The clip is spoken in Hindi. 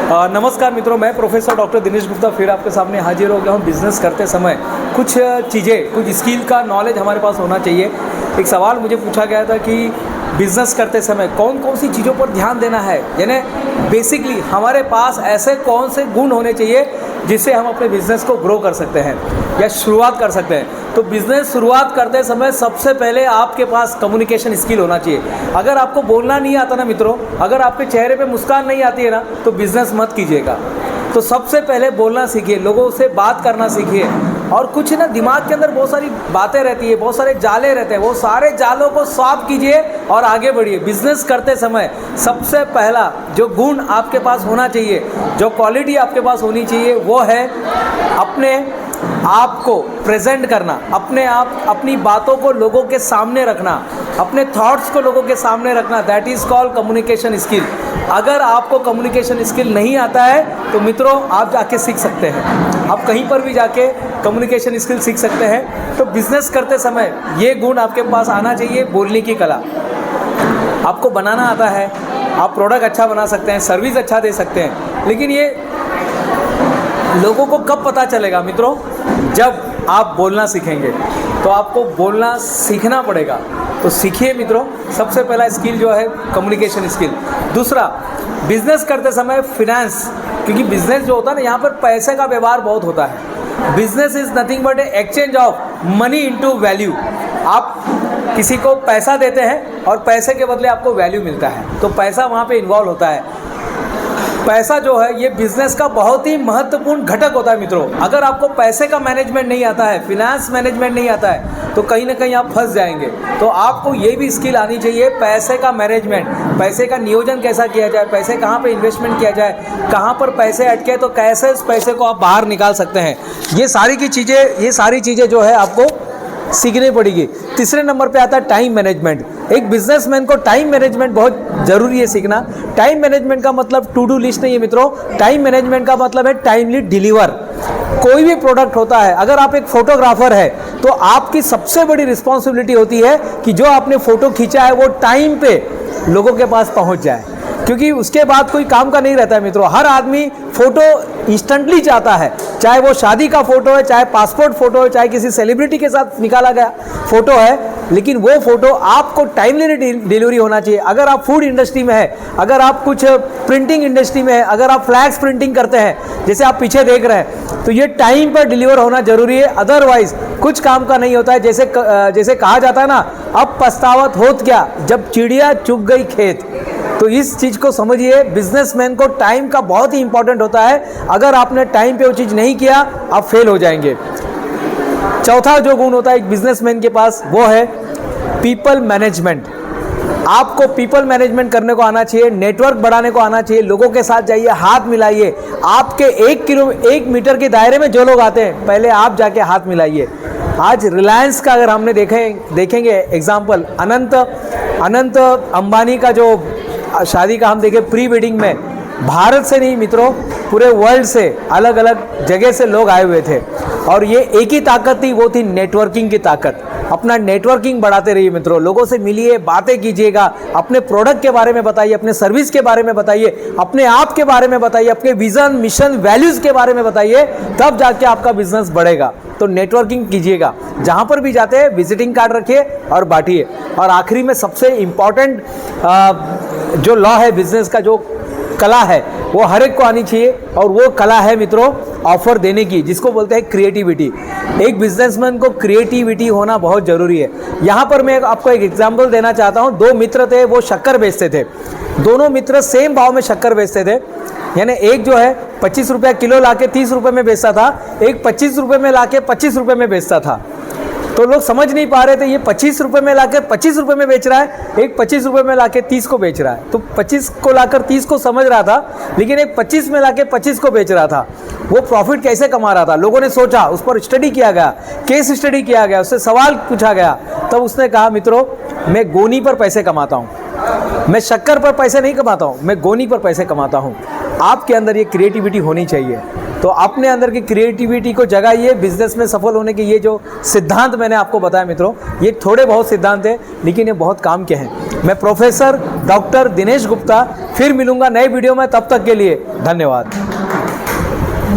नमस्कार मित्रों, मैं प्रोफेसर डॉक्टर दिनेश गुप्ता फिर आपके सामने हाजिर हो गया हूँ। बिज़नेस करते समय कुछ चीज़ें, कुछ स्किल का नॉलेज हमारे पास होना चाहिए। एक सवाल मुझे पूछा गया था कि बिज़नेस करते समय कौन कौन सी चीज़ों पर ध्यान देना है, यानी बेसिकली हमारे पास ऐसे कौन से गुण होने चाहिए जिससे हम अपने बिज़नेस को ग्रो कर सकते हैं या शुरुआत कर सकते हैं। तो बिज़नेस शुरुआत करते समय सबसे पहले आपके पास कम्युनिकेशन स्किल होना चाहिए। अगर आपको बोलना नहीं आता ना मित्रों, अगर आपके चेहरे पे मुस्कान नहीं आती है ना, तो बिज़नेस मत कीजिएगा। तो सबसे पहले बोलना सीखिए, लोगों से बात करना सीखिए। और कुछ ना दिमाग के अंदर बहुत सारी बातें रहती है, बहुत सारे जाले रहते हैं, वो सारे जालों को साफ कीजिए और आगे बढ़िए। बिज़नेस करते समय सबसे पहला जो गुण आपके पास होना चाहिए, जो क्वालिटी आपके पास होनी चाहिए, वो है अपने आप को प्रेजेंट करना, अपनी बातों को लोगों के सामने रखना, अपने थॉट्स को लोगों के सामने रखना। That is called communication skill. अगर आपको कम्युनिकेशन स्किल नहीं आता है तो मित्रों आप जाके सीख सकते हैं, आप कहीं पर भी जाके कम्युनिकेशन स्किल सीख सकते हैं। तो बिज़नेस करते समय ये गुण आपके पास आना चाहिए। बोलने की कला, आपको बनाना आता है, आप प्रोडक्ट अच्छा बना सकते हैं, सर्विस अच्छा दे सकते हैं, लेकिन ये लोगों को कब पता चलेगा मित्रों? जब आप बोलना सीखेंगे। तो आपको बोलना सीखना पड़ेगा, तो सीखिए मित्रों। सबसे पहला स्किल जो है कम्युनिकेशन स्किल। दूसरा, बिजनेस करते समय फिनेंस, क्योंकि बिजनेस जो होता है ना, यहाँ पर पैसे का व्यवहार बहुत होता है। Business is nothing but A exchange of money into value. आप किसी को पैसा देते हैं और पैसे के बदले आपको वैल्यू मिलता है, तो पैसा वहाँ पे इन्वॉल्व होता है। पैसा जो है ये बिज़नेस का बहुत ही महत्वपूर्ण घटक होता है मित्रों। अगर आपको पैसे का मैनेजमेंट नहीं आता है, फिनेंस मैनेजमेंट नहीं आता है, तो कहीं ना कहीं आप फंस जाएंगे। तो आपको ये भी स्किल आनी चाहिए, पैसे का मैनेजमेंट, पैसे का नियोजन कैसा किया जाए, पैसे कहाँ पे इन्वेस्टमेंट किया जाए, कहाँ पर पैसे अटके तो कैसे उस पैसे को आप बाहर निकाल सकते हैं। ये सारी चीज़ें जो है आपको सीखनी पड़ेगी। तीसरे नंबर पे आता है टाइम मैनेजमेंट। एक बिजनेसमैन को टाइम मैनेजमेंट बहुत ज़रूरी है सीखना। टाइम मैनेजमेंट का मतलब टू डू लिस्ट नहीं है मित्रों, टाइम मैनेजमेंट का मतलब है टाइमली डिलीवर। कोई भी प्रोडक्ट होता है, अगर आप एक फोटोग्राफर है तो आपकी सबसे बड़ी रिस्पॉन्सिबिलिटी होती है कि जो आपने फ़ोटो खींचा है वो टाइम पे लोगों के पास पहुँच जाए, क्योंकि उसके बाद कोई काम का नहीं रहता है मित्रों। हर आदमी फ़ोटो इंस्टेंटली चाहता है, चाहे वो शादी का फ़ोटो है, चाहे पासपोर्ट फ़ोटो है, चाहे किसी सेलिब्रिटी के साथ निकाला गया फ़ोटो है, लेकिन वो फ़ोटो आपको टाइमली डिलीवरी होना चाहिए। अगर आप फूड इंडस्ट्री में है, अगर आप कुछ प्रिंटिंग इंडस्ट्री में है, अगर आप फ्लैक्स प्रिंटिंग करते हैं जैसे आप पीछे देख रहे हैं, तो ये टाइम पर डिलीवर होना ज़रूरी है, अदरवाइज़ कुछ काम का नहीं होता है। जैसे कहा जाता है ना, अब पछतावत होत क्या जब चिड़िया चुग गई खेत। तो इस चीज़ को समझिए, बिजनेसमैन को टाइम का बहुत ही इंपॉर्टेंट होता है। अगर आपने टाइम पे वो चीज़ नहीं किया, आप फेल हो जाएंगे। चौथा जो गुण होता है एक बिजनेसमैन के पास, वो है पीपल मैनेजमेंट। आपको पीपल मैनेजमेंट करने को आना चाहिए, नेटवर्क बढ़ाने को आना चाहिए, लोगों के साथ जाइए, हाथ मिलाइए। आपके 1 मीटर के दायरे में जो लोग आते हैं, पहले आप जाके हाथ मिलाइए। आज रिलायंस का अगर हमने देखेंगे एग्जाम्पल, अनंत अंबानी का जो शादी का हम देखें प्री वेडिंग में, भारत से नहीं मित्रों, पूरे वर्ल्ड से अलग अलग जगह से लोग आए हुए थे, और ये एक ही ताकत थी, वो थी नेटवर्किंग की ताकत। अपना नेटवर्किंग बढ़ाते रहिए मित्रों, लोगों से मिलिए, बातें कीजिएगा, अपने प्रोडक्ट के बारे में बताइए, अपने सर्विस के बारे में बताइए, अपने आप के बारे में बताइए, अपने विजन, मिशन, वैल्यूज़ के बारे में बताइए, तब जाके आपका बिजनेस बढ़ेगा। तो नेटवर्किंग कीजिएगा, जहाँ पर भी जाते हैं विजिटिंग कार्ड रखिए और बांटिए। और आखिरी में सबसे इम्पॉर्टेंट जो लॉ है बिजनेस का, जो कला है, वो हर एक को आनी चाहिए, और वो कला है मित्रों ऑफर देने की, जिसको बोलते हैं क्रिएटिविटी। एक बिजनेसमैन को क्रिएटिविटी होना बहुत ज़रूरी है। यहाँ पर मैं आपको एक एग्जांपल देना चाहता हूँ। 2 मित्र थे, वो शक्कर बेचते थे। दोनों मित्र सेम भाव में शक्कर बेचते थे, यानी एक जो है 25 रुपये किलो ला के 30 रुपये में बेचता था, एक 25 रुपये में ला के 25 रुपये में बेचता था। तो लोग समझ नहीं पा रहे थे, ये 25 रुपये में लाकर 25 रुपये में बेच रहा है, एक 25 रुपये में लाके 30 को बेच रहा है। तो 25 को लाकर 30 को समझ रहा था, लेकिन एक 25 में लाके 25 को बेच रहा था। वो प्रॉफिट कैसे कमा रहा था, लोगों ने सोचा, उस पर स्टडी किया गया, केस स्टडी किया गया, उससे सवाल पूछा गया। तब उसने कहा, मित्रों मैं गोनी पर पैसे कमाता हूँ, मैं शक्कर पर पैसे नहीं कमाता हूँ, मैं गोनी पर पैसे कमाता हूँ। आपके अंदर ये क्रिएटिविटी होनी चाहिए। तो अपने अंदर की क्रिएटिविटी को जगाइए। बिजनेस में सफल होने के ये जो सिद्धांत मैंने आपको बताया मित्रों, ये थोड़े बहुत सिद्धांत हैं, लेकिन ये बहुत काम के हैं। मैं प्रोफेसर डॉक्टर दिनेश गुप्ता फिर मिलूंगा नए वीडियो में, तब तक के लिए धन्यवाद।